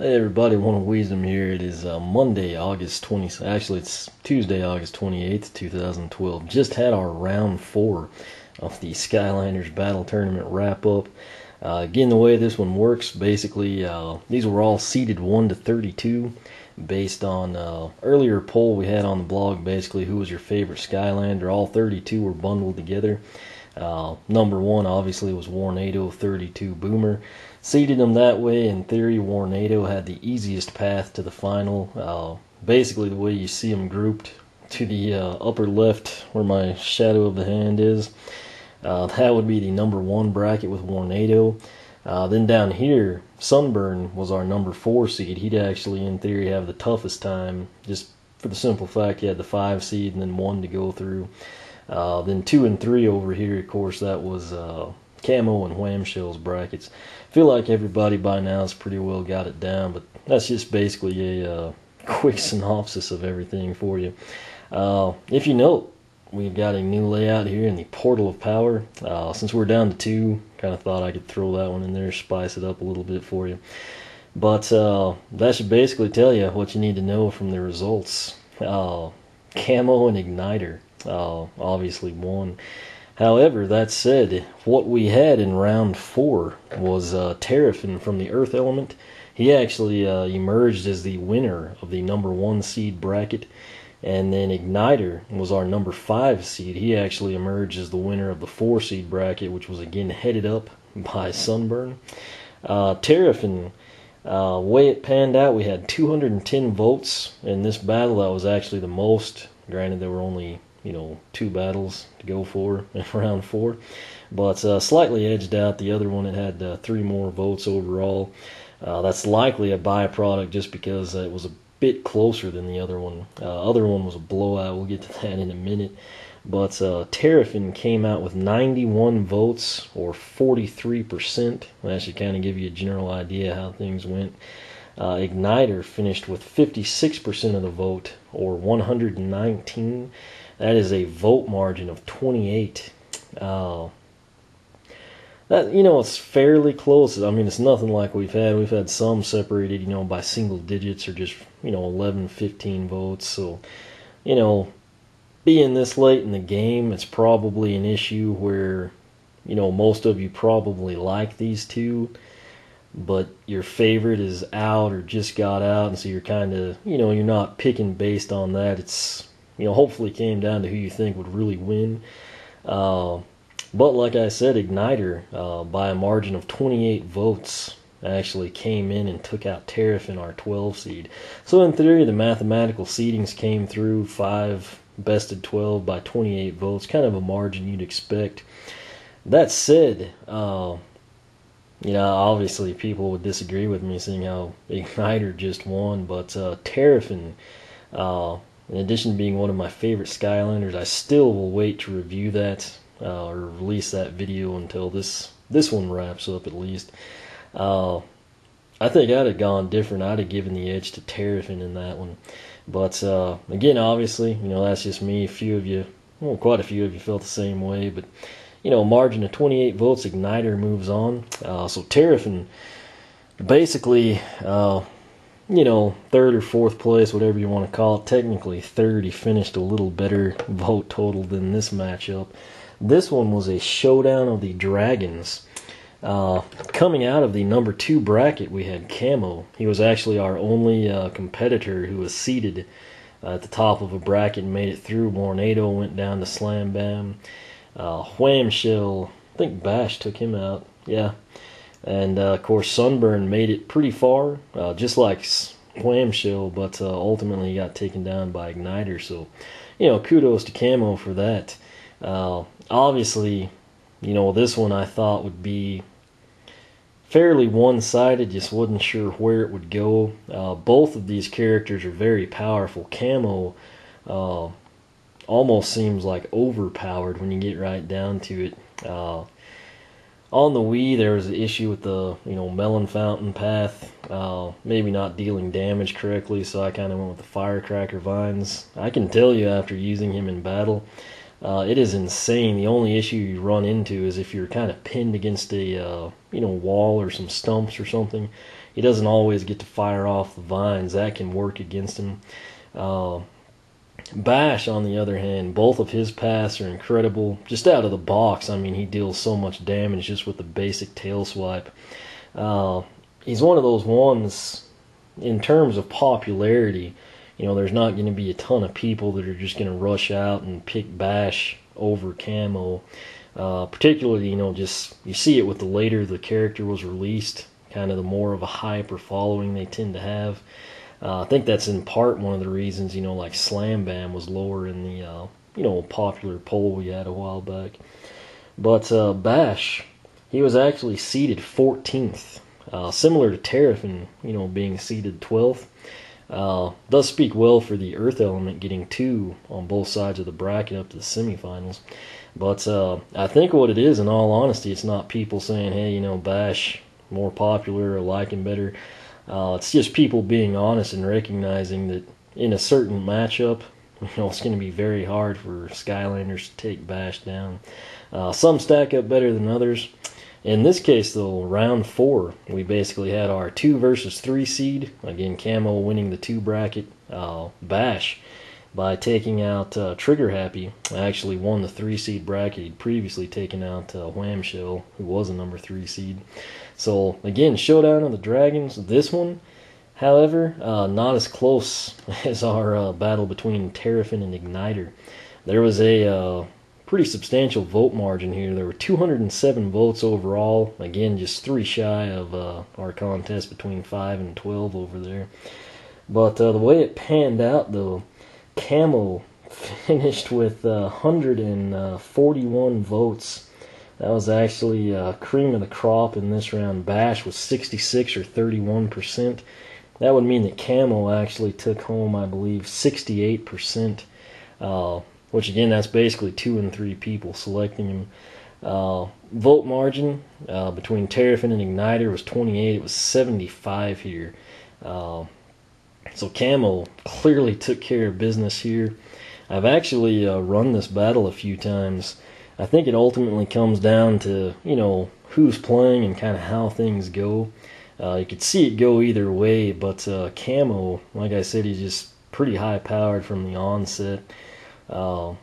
Hey everybody, One of Wisdom here. It is Monday, August 20th. Actually, it's Tuesday, August 28th, 2012. Just had our round 4 of the Skylanders Battle Tournament wrap-up. Again, the way this one works, basically, these were all seeded 1 to 32 based on earlier poll we had on the blog, basically who was your favorite Skylander. All 32 were bundled together. Number 1 obviously was Warnado 32 Boomer. Seeded them that way. In theory, Warnado had the easiest path to the final. Basically, the way you see them grouped to the upper left where my shadow of the hand is, that would be the number 1 bracket with Warnado. Then down here, Sunburn was our number 4 seed. He'd actually, in theory, have the toughest time, just for the simple fact he had the 5 seed and then 1 to go through. Then 2 and 3 over here, of course, that was Camo and Whamshell's brackets. I feel like everybody by now has pretty well got it down, but that's just basically a quick synopsis of everything for you. If you note, we've got a new layout here in the Portal of Power. Since we're down to 2, kind of thought I could throw that one in there, spice it up a little bit for you. But that should basically tell you what you need to know from the results. Camo and Ignitor obviously won. However, that said, what we had in round 4 was Terrafin from the Earth element. He actually emerged as the winner of the number 1 seed bracket. And then Ignitor was our number 5 seed. He actually emerged as the winner of the 4 seed bracket, which was again headed up by Sunburn. Terrafin, way it panned out, we had 210 votes in this battle. That was actually the most. Granted, there were only 2 battles to go for in round 4, but slightly edged out the other one. It had 3 more votes overall. That's likely a byproduct just because it was a bit closer than the other one. Other one was a blowout. We'll get to that in a minute. But Terrafin came out with 91 votes, or 43%. That should kind of give you a general idea how things went. Ignitor finished with 56% of the vote, or 119. That is a vote margin of 28. That it's fairly close. I mean, it's nothing like we've had. We've had some separated, by single digits or just 11, 15 votes. So, being this late in the game, it's probably an issue where most of you probably like these two, but your favorite is out or just got out, and so you're kind of you're not picking based on that. It's hopefully came down to who you think would really win. But like I said, Ignitor, by a margin of 28 votes, actually came in and took out Terrafin, our 12 seed. So in theory, the mathematical seedings came through. 5 bested 12 by 28 votes, kind of a margin you'd expect. That said, obviously people would disagree with me seeing how Ignitor just won, but Terrafin, in addition to being one of my favorite Skylanders, I still will wait to review that or release that video until this one wraps up at least. I think I'd have gone different. I'd have given the edge to Terrafin in that one. But again, obviously, that's just me. Quite a few of you felt the same way. But margin of 28 votes, Ignitor moves on. So Terrafin, basically, 3rd or 4th place, whatever you want to call it. Technically 3rd. He finished a little better vote total than this matchup. This one was a showdown of the dragons. Coming out of the number 2 bracket, we had Camo. He was actually our only competitor who was seated at the top of a bracket and made it through. Warnado went down to Slam Bam. Whamshell, I think Bash took him out. Yeah. And of course, Sunburn made it pretty far, just like Whamshell, but ultimately he got taken down by Ignitor. So, kudos to Camo for that. Obviously, this one I thought would be fairly one-sided, just wasn't sure where it would go. Both of these characters are very powerful. Camo almost seems like overpowered when you get right down to it. On the Wii, there was an issue with the melon fountain path, maybe not dealing damage correctly, so I kind of went with the firecracker vines. I can tell you after using him in battle, It is insane. The only issue you run into is if you're kind of pinned against a wall or some stumps or something. He doesn't always get to fire off the vines. That can work against him. Bash, on the other hand, both of his paths are incredible. Just out of the box, I mean, he deals so much damage just with the basic tail swipe. He's one of those ones, in terms of popularity, there's not going to be a ton of people that are just going to rush out and pick Bash over Camo. Particularly, just you see it with the later the character was released, kind of the more of a hype or following they tend to have. I think that's in part one of the reasons, like Slam Bam was lower in the, popular poll we had a while back. But Bash, he was actually seeded 14th, similar to Terrafin, being seeded 12th. Does speak well for the Earth element getting 2 on both sides of the bracket up to the semifinals. But I think what it is, in all honesty, it's not people saying, hey, Bash more popular or like him better. It's just people being honest and recognizing that in a certain matchup, it's going to be very hard for Skylanders to take Bash down. Some stack up better than others. In this case, though, round 4, we basically had our 2 versus 3 seed. Again, Camo winning the 2 bracket. Bash, by taking out Trigger Happy, actually won the 3 seed bracket. He'd previously taken out Whamshell, who was a number 3 seed. So, again, Showdown of the Dragons. This one, however, not as close as our battle between Terrafin and Ignitor. There was a pretty substantial vote margin here. There were 207 votes overall. Again, just 3 shy of our contest between 5 and 12 over there. But the way it panned out, though, Camo finished with 141 votes. That was actually cream of the crop in this round. Bash was 66 or 31%. That would mean that Camo actually took home, I believe, 68%. Which again, that's basically 2 and 3 people selecting him. Vote margin between Terrafin and Ignitor was 28. It was 75 here. So Camo clearly took care of business here. I've actually run this battle a few times. I think it ultimately comes down to, who's playing and kind of how things go. You could see it go either way, but Camo, like I said, he's just pretty high powered from the onset. So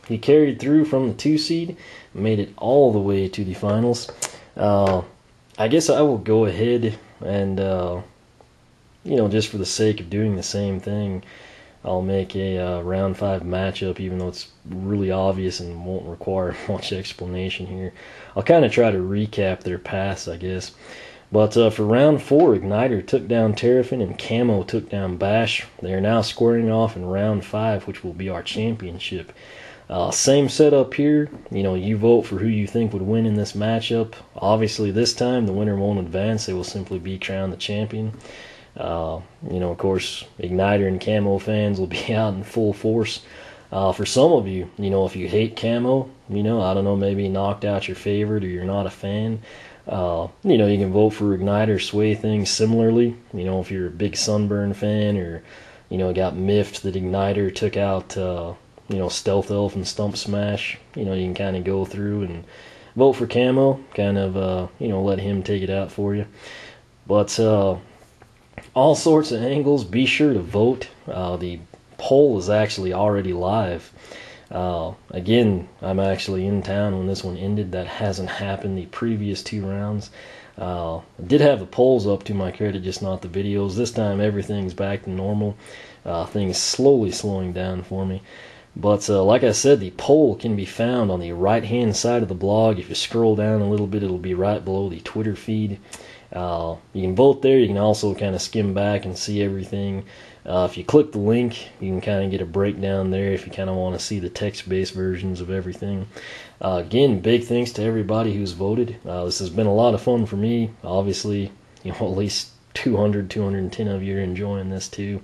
he carried through from the 2 seed, made it all the way to the finals. I guess I will go ahead and, just for the sake of doing the same thing, I'll make a round 5 matchup, even though it's really obvious and won't require much explanation here. I'll kind of try to recap their paths, I guess. But for round 4, Ignitor took down Terrafin and Camo took down Bash. They are now squaring off in round 5, which will be our championship. Same setup here. You vote for who you think would win in this matchup. Obviously, this time the winner won't advance. They will simply be crowned the champion. Of course, Ignitor and Camo fans will be out in full force. For some of you, if you hate Camo, I don't know, maybe knocked out your favorite or you're not a fan. You can vote for Ignitor, sway things similarly. If you're a big Sunburn fan or, got miffed that Ignitor took out, Stealth Elf and Stump Smash, you can kind of go through and vote for Camo, kind of, let him take it out for you. But, all sorts of angles, be sure to vote. The poll is actually already live. Again, I'm actually in town when this one ended. That hasn't happened the previous 2 rounds. I did have the polls up, to my credit, just not the videos. This time everything's back to normal. Things slowly slowing down for me. But like I said, the poll can be found on the right hand side of the blog. If you scroll down a little bit, it'll be right below the Twitter feed. You can vote there. You can also kind of skim back and see everything. If you click the link, you can kind of get a breakdown there if you kind of want to see the text-based versions of everything. Again, big thanks to everybody who's voted. This has been a lot of fun for me. Obviously, at least 210 of you are enjoying this too.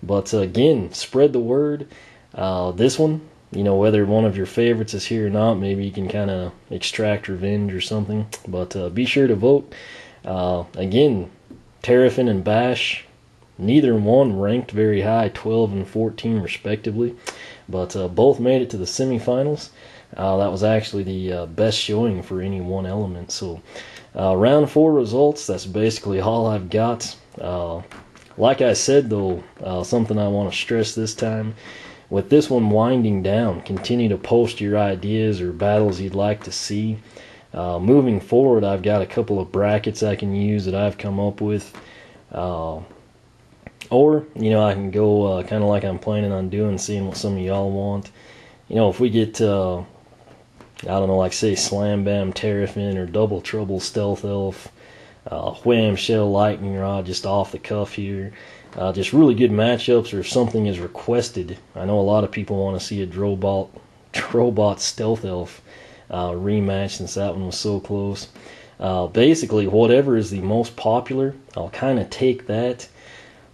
But again, spread the word. This one, whether one of your favorites is here or not, maybe you can kind of extract revenge or something. But be sure to vote. Again, Terrafin and Bash, Neither one ranked very high, 12 and 14 respectively, but both made it to the semifinals. That was actually the best showing for any one element. So round 4 results, that's basically all I've got. Like I said though, something I want to stress this time, with this one winding down, continue to post your ideas or battles you'd like to see. Moving forward, I've got a couple of brackets I can use that I've come up with. Or, I can go kind of like I'm planning on doing, seeing what some of y'all want. If we get, I don't know, like say Slam Bam Terrafin or Double Trouble Stealth Elf, Wham Shell Lightning Rod, just off the cuff here. Just really good matchups, or if something is requested. I know a lot of people want to see a Drobot Stealth Elf rematch, since that one was so close. Basically, whatever is the most popular, I'll kind of take that.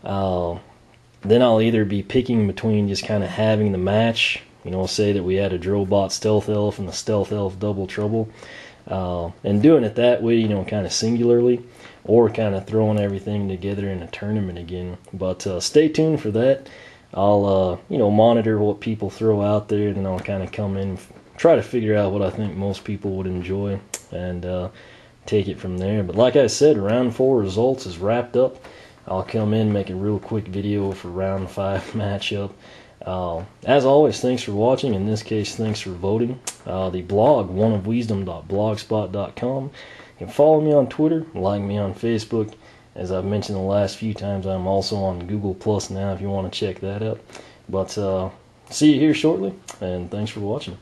Then I'll either be picking between just kind of having the match, say that we had a Drobot Stealth Elf and the Stealth Elf Double Trouble, and doing it that way, kind of singularly, or kind of throwing everything together in a tournament again. But stay tuned for that. I'll monitor what people throw out there, and then I'll kind of come in, try to figure out what I think most people would enjoy, and take it from there. But like I said, round 4 results is wrapped up. I'll come in, make a real quick video for round 5 matchup. As always, thanks for watching. In this case, thanks for voting. The blog, oneofwisdom.blogspot.com. You can follow me on Twitter, like me on Facebook. As I've mentioned the last few times, I'm also on Google Plus now if you want to check that out. But see you here shortly, and thanks for watching.